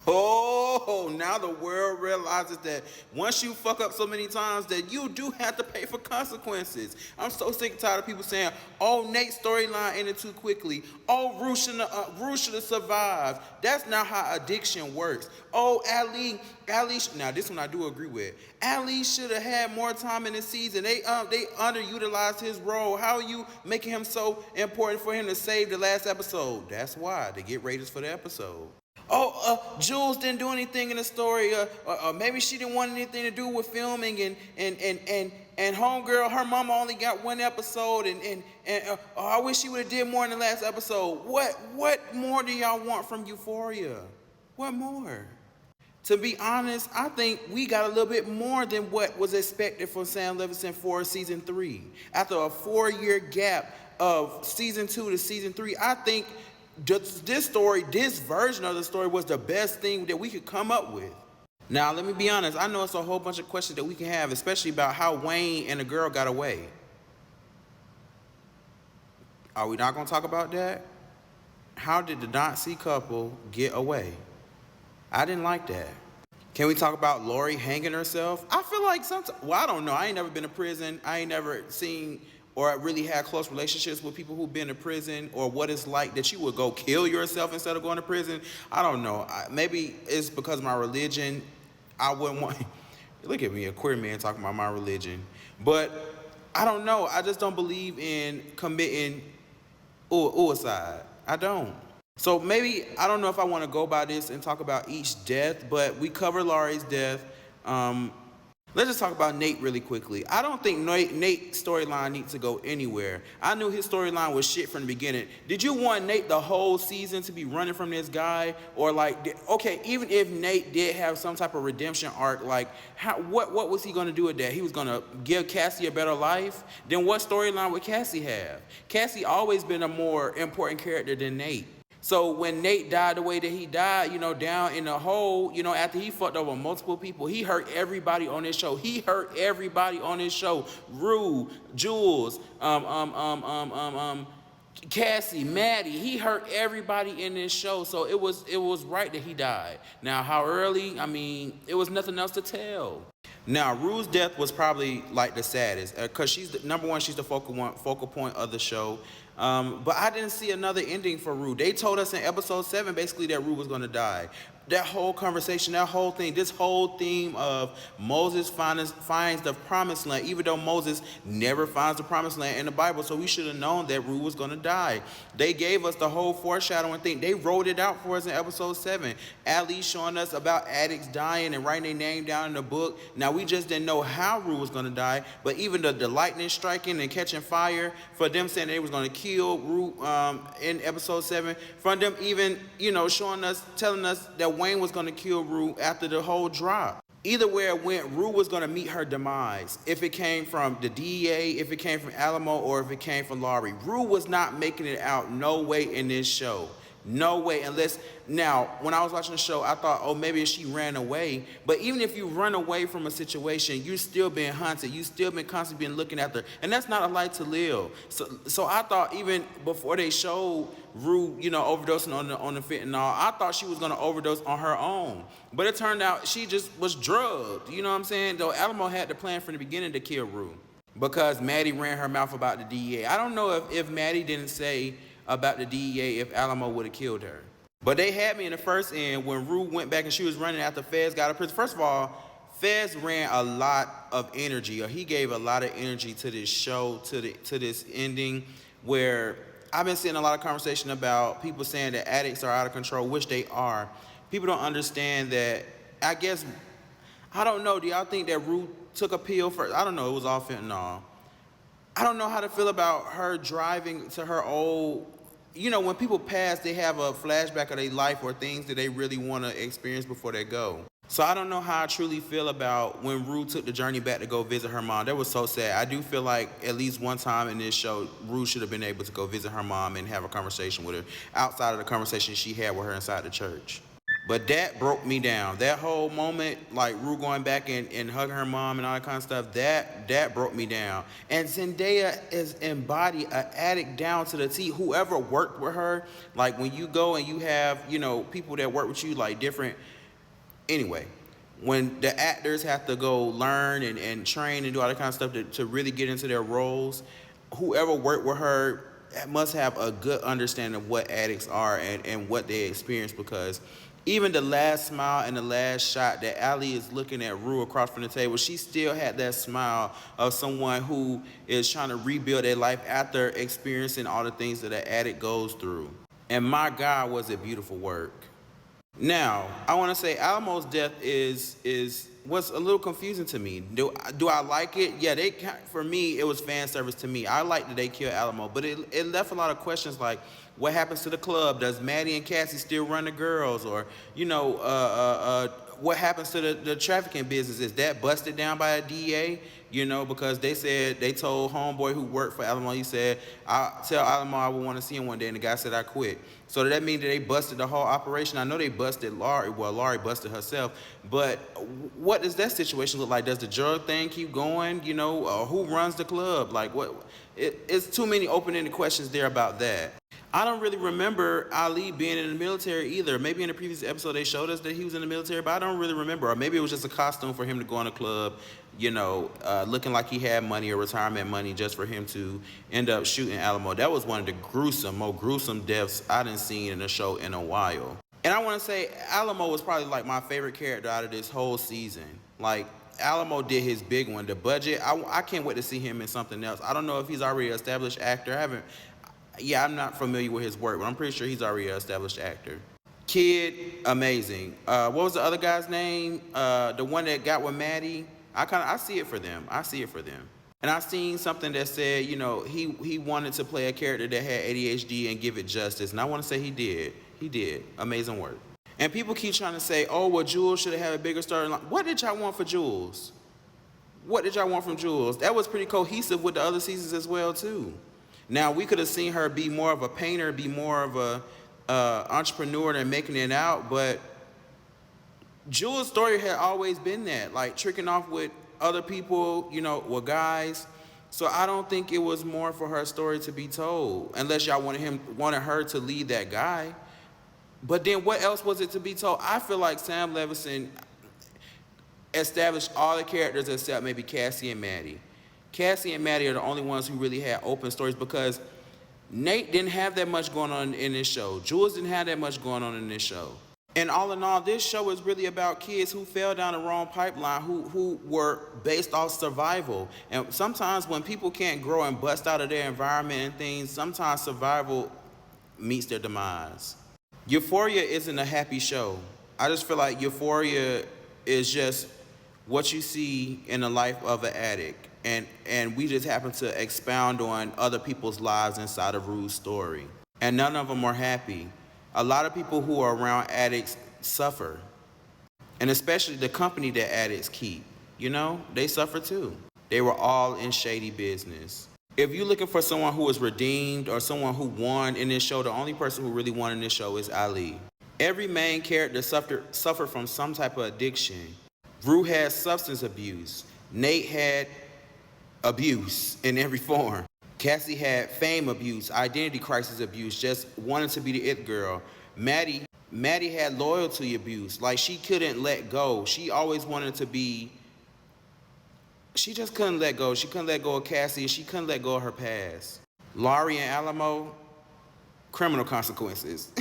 Oh, now the world realizes that once you fuck up so many times that you do have to pay for consequences. I'm so sick and tired of people saying, oh, Nate's storyline ended too quickly. Oh, Rue should have survived. That's not how addiction works. Oh, Ali, now this one I do agree with. Ali should have had more time in the season. They underutilized his role. How are you making him so important for him to save the last episode? That's why they get ratings for the episode. Oh, Jules didn't do anything in the story, or maybe she didn't want anything to do with filming, and homegirl, her mama only got one episode, and I wish she would have did more in the last episode. What more do y'all want from Euphoria? What more? To be honest, I think we got a little bit more than what was expected from Sam Levinson for season 3. After a 4-year gap of season 2 to season 3, I think this version of the story was the best thing that we could come up with. Now, let me be honest. I know it's a whole bunch of questions that we can have, especially about how Wayne and the girl got away. Are we not going to talk about that? How did the Nazi couple get away? I didn't like that. Can we talk about Laurie hanging herself? I feel like sometimes, well, I don't know. I ain't never been to prison. I ain't never seen or really had close relationships with people who've been to prison, or what it's like that you would go kill yourself instead of going to prison. I don't know. Maybe it's because of my religion. I wouldn't want, look at me, a queer man talking about my religion. But I don't know. I just don't believe in committing suicide. I don't. So maybe, I don't know if I want to go by this and talk about each death, but we covered Laurie's death. Let's just talk about Nate really quickly. I don't think Nate's storyline needs to go anywhere. I knew his storyline was shit from the beginning. Did you want Nate the whole season to be running from this guy? Or like, okay, even if Nate did have some type of redemption arc, like, what was he going to do with that? He was going to give Cassie a better life? Then what storyline would Cassie have? Cassie always been a more important character than Nate. So when Nate died the way that he died, down in the hole, after he fucked over multiple people, he hurt everybody on his show. Rue, Jules, Cassie, Maddy, he hurt everybody in this show. So it was right that he died. Now, how early? I mean, it was nothing else to tell. Now, Rue's death was probably like the saddest, because she's number one, she's the focal point of the show. But I didn't see another ending for Rue. They told us in episode 7 basically that Rue was going to die. That whole conversation, that whole thing, this whole theme of Moses finds the promised land, even though Moses never finds the promised land in the Bible, so we should have known that Rue was going to die. They gave us the whole foreshadowing thing. They wrote it out for us in episode 7. Ali showing us about addicts dying and writing their name down in the book. Now, we just didn't know how Rue was going to die, but even the lightning striking and catching fire, for them saying they was going to kill Rue in episode 7, from them even, showing us, telling us that Wayne was going to kill Rue after the whole drop. Either way it went, Rue was going to meet her demise. If it came from the DEA, if it came from Alamo, or if it came from Laurie. Rue was not making it out, no way, in this show. No way, unless, now, when I was watching the show, I thought, oh, maybe she ran away. But even if you run away from a situation, you're still being hunted. You still been constantly being looking after. And that's not a life to live. So I thought even before they showed Rue, overdosing on the fentanyl, I thought she was going to overdose on her own. But it turned out she just was drugged. You know what I'm saying? Though Alamo had the plan from the beginning to kill Rue, because Maddy ran her mouth about the DEA. I don't know if Maddy didn't say about the DEA if Alamo would have killed her. But they had me in the first end when Rue went back and she was running after Fez got out of prison. First of all, Fez ran a lot of energy, or he gave a lot of energy to this show, to this ending, where I've been seeing a lot of conversation about people saying that addicts are out of control, which they are. People don't understand that. I guess, I don't know, do y'all think that Rue took a pill first? I don't know, it was all fentanyl. I don't know how to feel about her driving to her old, when people pass, they have a flashback of their life or things that they really want to experience before they go. So I don't know how I truly feel about when Rue took the journey back to go visit her mom. That was so sad. I do feel like at least one time in this show, Rue should have been able to go visit her mom and have a conversation with her outside of the conversation she had with her inside the church. But that broke me down. That whole moment, like Rue going back and hugging her mom and all that kind of stuff, that broke me down. And Zendaya is embodied an addict down to the T. Whoever worked with her, like when you go and you have, people that work with you, like different. Anyway, when the actors have to go learn and train and do all that kind of stuff to really get into their roles, whoever worked with her must have a good understanding of what addicts are and what they experience, because even the last smile and the last shot that Ali is looking at Rue across from the table, she still had that smile of someone who is trying to rebuild their life after experiencing all the things that an addict goes through. And my God, was it beautiful work. Now, I want to say Alamo's death was a little confusing to me. Do I like it? Yeah, for me, it was fan service to me. I like that they killed Alamo, but it left a lot of questions like, what happens to the club? Does Maddy and Cassie still run the girls? Or, what happens to the trafficking business? Is that busted down by a DA? Because they told homeboy who worked for Alamo, he said, I'll tell Alamo I would want to see him one day, and the guy said I quit. So does that mean that they busted the whole operation? I know they busted Laurie. Well, Laurie busted herself, but what does that situation look like? Does the drug thing keep going? Who runs the club? Like what? It's too many open-ended questions there about that. I don't really remember Ali being in the military either. Maybe in the previous episode they showed us that he was in the military, but I don't really remember. Or maybe it was just a costume for him to go in a club, looking like he had money or retirement money just for him to end up shooting Alamo. That was one of the more gruesome deaths I done seen in a show in a while. And I want to say Alamo was probably like my favorite character out of this whole season. Like, Alamo did his big one. The budget, I can't wait to see him in something else. I don't know if he's already an established actor. I'm not familiar with his work, but I'm pretty sure he's already an established actor. Kid, amazing. What was the other guy's name? The one that got with Maddy? I see it for them. And I seen something that said, he wanted to play a character that had ADHD and give it justice. And I want to say he did. He did. Amazing work. And people keep trying to say, oh, well, Jules should have had a bigger storyline. What did y'all want for Jules? What did y'all want from Jules? That was pretty cohesive with the other seasons as well, too. Now, we could have seen her be more of a painter, be more of a entrepreneur than making it out, but Jules' story had always been that, like tricking off with other people, with guys. So I don't think it was more for her story to be told, unless y'all wanted her to lead that guy. But then what else was it to be told? I feel like Sam Levinson established all the characters except maybe Cassie and Maddy. Cassie and Maddy are the only ones who really had open stories, because Nate didn't have that much going on in this show. Jules didn't have that much going on in this show. And all in all, this show is really about kids who fell down the wrong pipeline, who were based off survival. And sometimes when people can't grow and bust out of their environment and things, sometimes survival meets their demise. Euphoria isn't a happy show. I just feel like Euphoria is just what you see in the life of an addict. And we just happen to expound on other people's lives inside of Rue's story. And none of them are happy. A lot of people who are around addicts suffer. And especially the company that addicts keep. They suffer too. They were all in shady business. If you're looking for someone who was redeemed or someone who won in this show, the only person who really won in this show is Ali. Every main character suffered from some type of addiction. Rue had substance abuse. Nate had abuse in every form. Cassie had fame abuse, identity crisis abuse, just wanted to be the it girl. Maddy had loyalty abuse. Like, she couldn't let go. She always wanted to be. She just couldn't let go. She couldn't let go of Cassie, and she couldn't let go of her past. Laurie and Alamo, criminal consequences.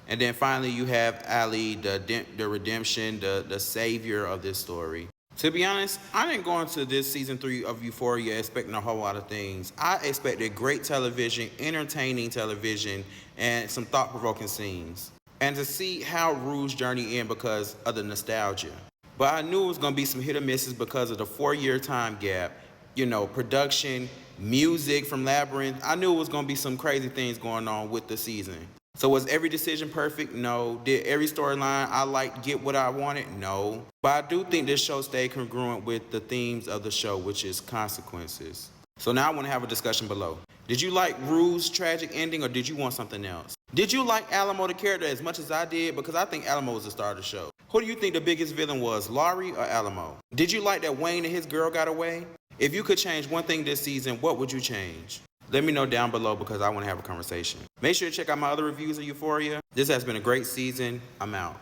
And then finally you have Ali, the redemption, the savior of this story. To be honest, I didn't go into this season 3 of Euphoria expecting a whole lot of things. I expected great television, entertaining television, and some thought-provoking scenes. And to see how Rue's journey ended because of the nostalgia. But I knew it was going to be some hit or misses because of the 4-year time gap. Production, music from Labyrinth. I knew it was going to be some crazy things going on with the season. So was every decision perfect? No. Did every storyline I liked get what I wanted? No. But I do think this show stayed congruent with the themes of the show, which is consequences. So now I want to have a discussion below. Did you like Rue's tragic ending, or did you want something else? Did you like Alamo the character as much as I did? Because I think Alamo was the star of the show. Who do you think the biggest villain was, Laurie or Alamo? Did you like that Wayne and his girl got away? If you could change one thing this season, what would you change? Let me know down below because I want to have a conversation. Make sure to check out my other reviews of Euphoria. This has been a great season. I'm out.